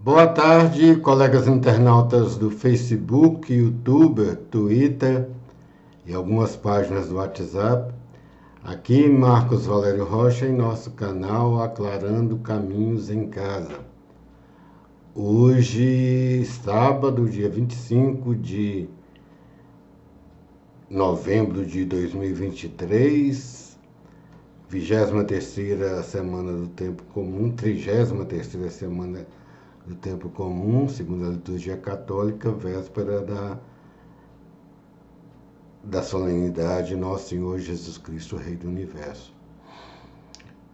Boa tarde, colegas internautas do Facebook, YouTube, Twitter e algumas páginas do WhatsApp. Aqui Marcos Valério Rocha em nosso canal Aclarando Caminhos em Casa. Hoje, sábado, dia 25 de novembro de 2023, 23ª semana do tempo comum, 33ª semana do tempo comum, segundo a liturgia católica, véspera da solenidade Nosso Senhor Jesus Cristo, Rei do Universo.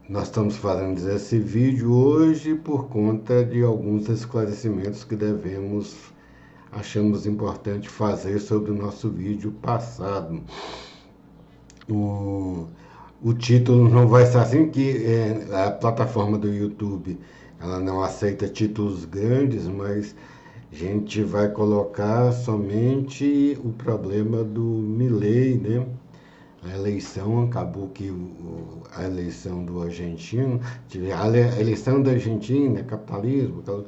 Nós estamos fazendo esse vídeo hoje por conta de alguns esclarecimentos que achamos importante fazer sobre o nosso vídeo passado. O título não vai ser assim, que a plataforma do YouTube ela não aceita títulos grandes, mas a gente vai colocar somente o problema do Milei, né? A eleição, acabou que a eleição do argentino, a eleição da Argentina, capitalismo, do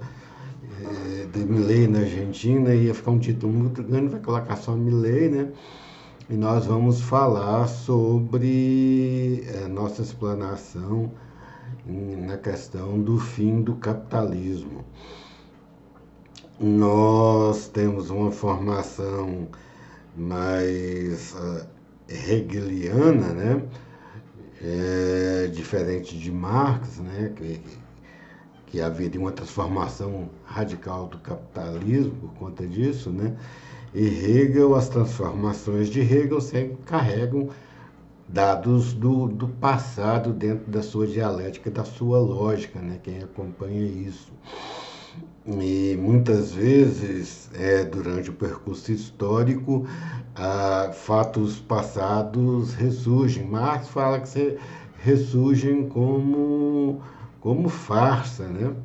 Milei na Argentina, ia ficar um título muito grande, vai colocar só Milei, né? E nós vamos falar sobre a nossa explanação na questão do fim do capitalismo. Nós temos uma formação mais hegeliana, né? Diferente de Marx, né? Que haveria uma transformação radical do capitalismo por conta disso, né? E Hegel, as transformações de Hegel sempre carregam dados do passado dentro da sua dialética, da sua lógica, né? Quem acompanha isso. E muitas vezes, durante o percurso histórico, fatos passados ressurgem. Marx fala que ressurgem como farsa, né?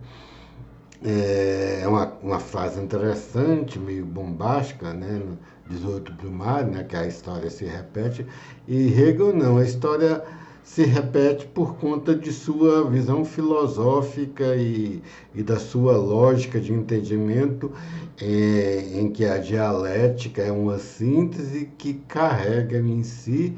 É uma frase interessante, meio bombástica, né? 18 primário, né? Que a história se repete. E Hegel não, a história se repete por conta de sua visão filosófica e da sua lógica de entendimento, em que a dialética é uma síntese que carrega em si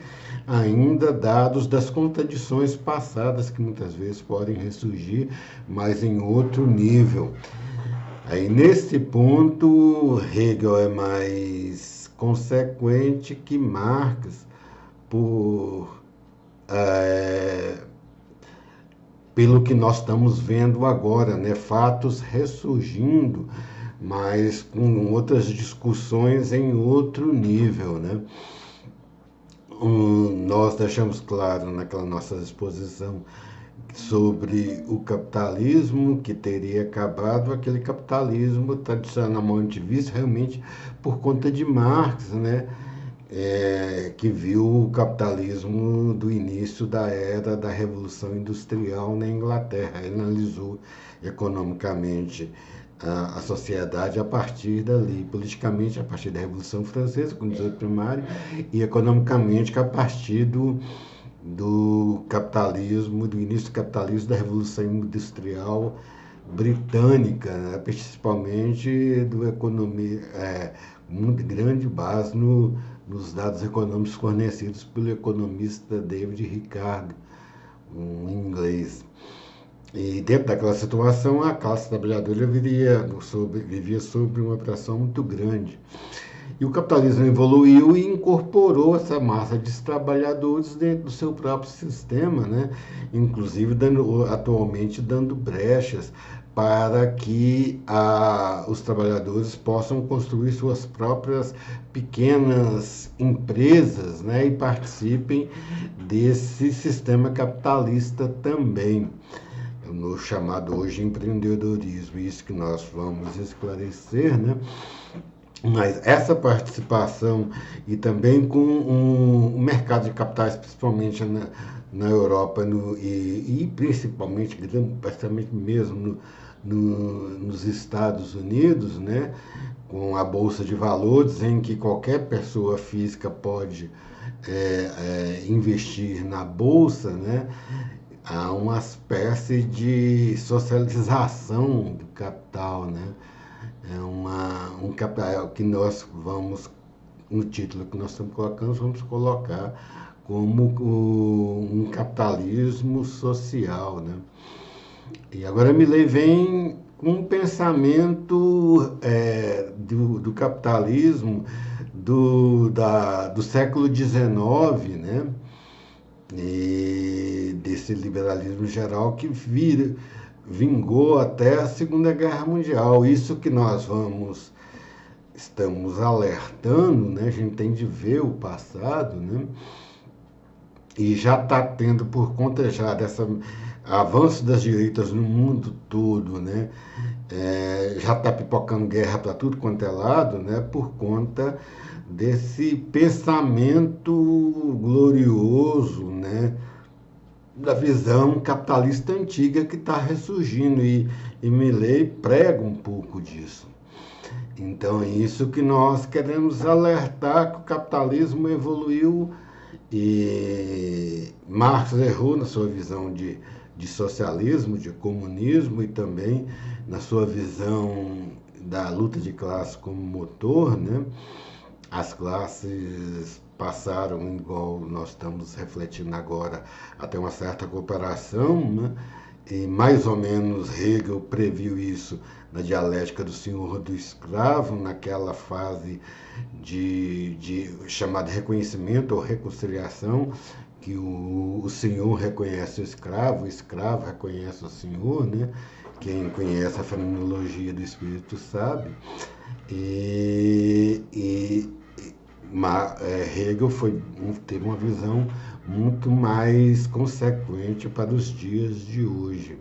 ainda dados das contradições passadas que muitas vezes podem ressurgir, mas em outro nível. Aí nesse ponto, Hegel é mais consequente que Marx pelo que nós estamos vendo agora, né? Fatos ressurgindo, mas com outras discussões em outro nível, né? Nós deixamos claro naquela nossa exposição sobre o capitalismo, que teria acabado, aquele capitalismo tradicionalmente visto realmente por conta de Marx, né? Que viu o capitalismo do início da era da Revolução Industrial na Inglaterra. Ele analisou economicamente a sociedade a partir dali, politicamente a partir da Revolução Francesa, com o 18 primário, e economicamente a partir do capitalismo, do início do capitalismo, da Revolução Industrial britânica, né? Principalmente do economia, muito grande base nos dados econômicos fornecidos pelo economista David Ricardo, um inglês. E dentro daquela situação, a classe trabalhadora vivia sob uma pressão muito grande. E o capitalismo evoluiu e incorporou essa massa de trabalhadores dentro do seu próprio sistema, né? Inclusive atualmente dando brechas para que os trabalhadores possam construir suas próprias pequenas empresas, né? E participem desse sistema capitalista também, no chamado hoje empreendedorismo. Isso que nós vamos esclarecer, né? Mas essa participação e também com o mercado de capitais, principalmente na Europa e principalmente mesmo nos Estados Unidos, né, com a Bolsa de Valores, em que qualquer pessoa física pode investir na Bolsa, né, há uma espécie de socialização do capital, né? Um capital que nós vamos, no título que nós estamos colocando, vamos colocar como um capitalismo social, né? E agora Milley vem com um pensamento do capitalismo do século XIX, né? E desse liberalismo geral que vingou até a Segunda Guerra Mundial. Isso que estamos alertando, né? A gente tem de ver o passado, né? E já está tendo, por conta já dessa avanço das direitas no mundo todo, né? Já está pipocando guerra para tudo quanto é lado, né? Por conta desse pensamento glorioso, né? Da visão capitalista antiga que está ressurgindo, e Milley prega um pouco disso. Então é isso que nós queremos alertar, que o capitalismo evoluiu e Marx errou na sua visão de socialismo, de comunismo, e também na sua visão da luta de classe como motor, né? As classes passaram, igual nós estamos refletindo agora, até uma certa cooperação, né? E mais ou menos Hegel previu isso na dialética do senhor do escravo, naquela fase de chamada reconhecimento ou reconciliação, que o senhor reconhece o escravo reconhece o senhor, né? Quem conhece a fenomenologia do espírito sabe. Hegel teve uma visão muito mais consequente para os dias de hoje.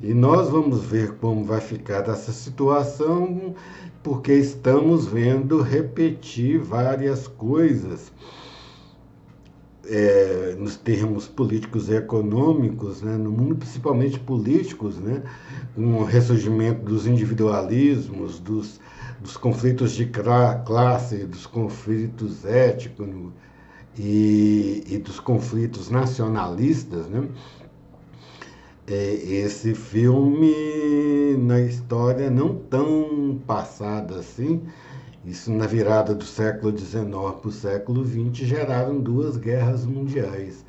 E nós vamos ver como vai ficar essa situação, porque estamos vendo repetir várias coisas nos termos políticos e econômicos, né, no mundo, principalmente políticos, né, com o ressurgimento dos individualismos, dos conflitos de classe, dos conflitos étnicos e dos conflitos nacionalistas, né? Esse filme, na história não tão passada assim, isso na virada do século XIX para o século XX, geraram 2 guerras mundiais.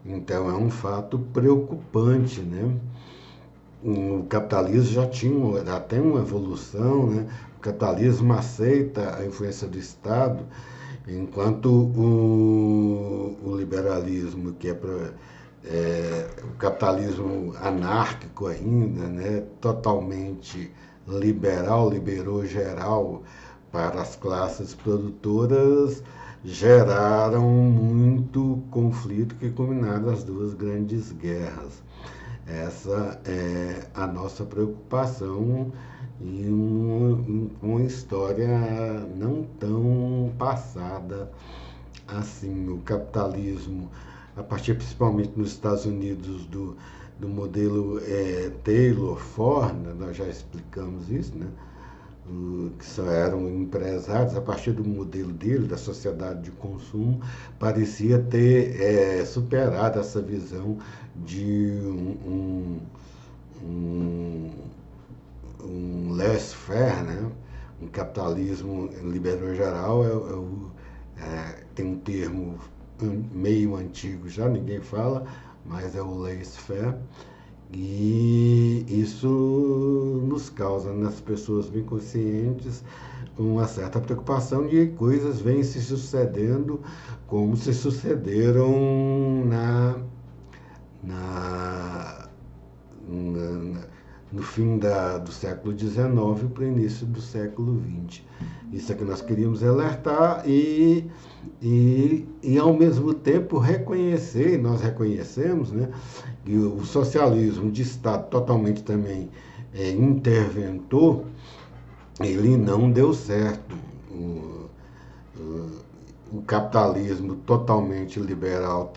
Então é um fato preocupante, né? O capitalismo já tem uma evolução, né? O capitalismo aceita a influência do Estado, enquanto o liberalismo, que o capitalismo anárquico ainda, né? Totalmente liberal, liberou geral para as classes produtoras, geraram muito conflito que culminaram as 2 grandes guerras. Essa é a nossa preocupação em uma história não tão passada assim. O capitalismo, a partir principalmente nos Estados Unidos do modelo Taylor-Ford, né? Nós já explicamos isso, né? Que só eram empresários, a partir do modelo dele, da sociedade de consumo, parecia ter superado essa visão de um laissez-faire, né? Um capitalismo liberal geral, tem um termo meio antigo já, ninguém fala, mas é o laissez-faire. E isso nos causa, nas pessoas bem conscientes, uma certa preocupação de coisas vêm se sucedendo como se sucederam no fim do século XIX para o início do século XX. Isso é que nós queríamos alertar e ao mesmo tempo reconhecer, e nós reconhecemos, né, que o socialismo de Estado totalmente também interventor, ele não deu certo. O capitalismo totalmente liberal,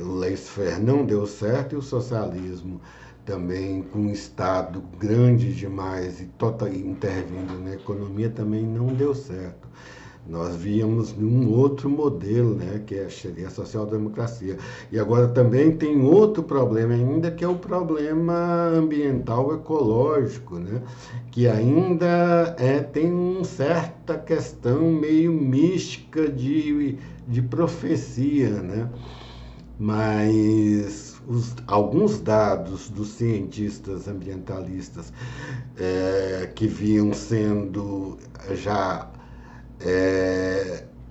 o laissez-faire não deu certo, e o socialismo também com um Estado grande demais e intervindo na economia também não deu certo. Nós víamos num outro modelo, né, que seria a social-democracia. E agora também tem outro problema ainda, que é o problema ambiental ecológico, né, que ainda tem uma certa questão meio mística de profecia, né? Mas alguns dados dos cientistas ambientalistas que vinham sendo já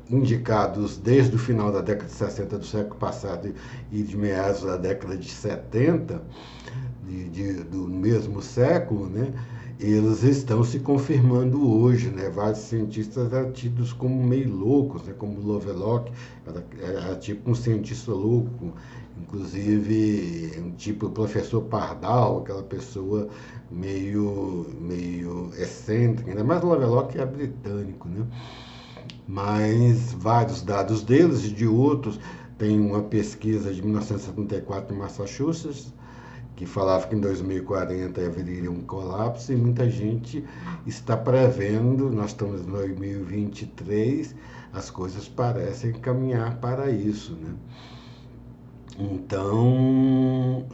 indicados desde o final da década de 60 do século passado e de meados da década de 70 do mesmo século, né? Eles estão se confirmando hoje, né? Vários cientistas eram tidos como meio loucos, né? Como Lovelock, era tipo um cientista louco, inclusive tipo o professor Pardal, aquela pessoa meio excêntrica, ainda mais Lovelock é britânico, né? Mas vários dados deles e de outros, tem uma pesquisa de 1974 em Massachusetts, que falava que em 2040 haveria um colapso, e muita gente está prevendo, nós estamos em 2023, as coisas parecem caminhar para isso, né? Então,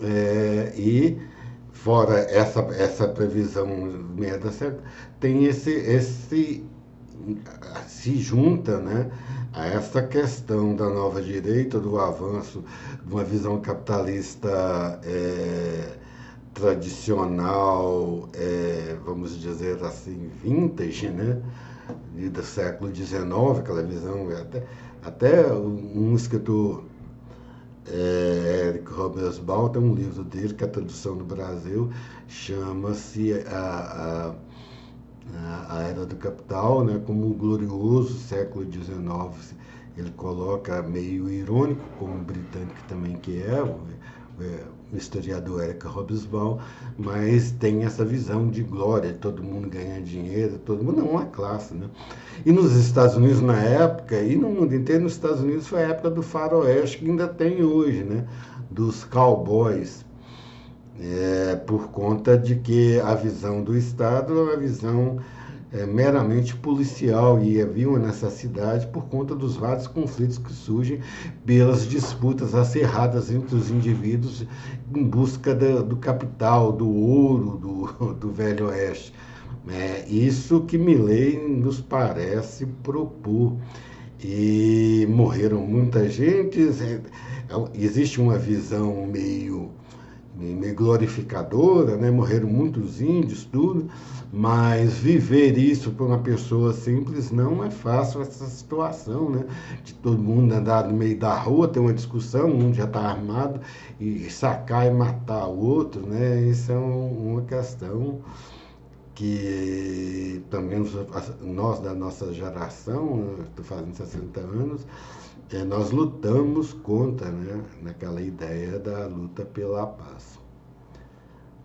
e fora essa previsão merda certa, tem esse se junta, né, a essa questão da nova direita, do avanço de uma visão capitalista tradicional, vamos dizer assim, vintage, né, do século XIX, aquela visão, até um escritor, Eric Hobsbawm, tem um livro dele, que é a tradução no Brasil, chama-se a Era do Capital, né, como um glorioso século XIX. Ele coloca meio irônico, como o britânico também que o historiador Eric Hobsbawm, mas tem essa visão de glória, todo mundo ganha dinheiro, todo mundo não, uma classe, né? E nos Estados Unidos na época, e no mundo inteiro, nos Estados Unidos foi a época do faroeste, que ainda tem hoje, né? Dos cowboys, por conta de que a visão do Estado é uma visão meramente policial, e havia uma necessidade por conta dos vários conflitos que surgem pelas disputas acirradas entre os indivíduos em busca do capital, do ouro, do Velho Oeste. Isso que Milei nos parece propor. E morreram muita gente, existe uma visão meio glorificadora, né? Morreram muitos índios, tudo, mas viver isso para uma pessoa simples não é fácil, essa situação, né? De todo mundo andar no meio da rua, ter uma discussão, um já está armado e sacar e matar o outro, né? Isso é uma questão que também nós da nossa geração, estou fazendo 60 anos, nós lutamos contra, né, naquela ideia da luta pela paz.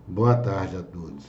Boa tarde a todos.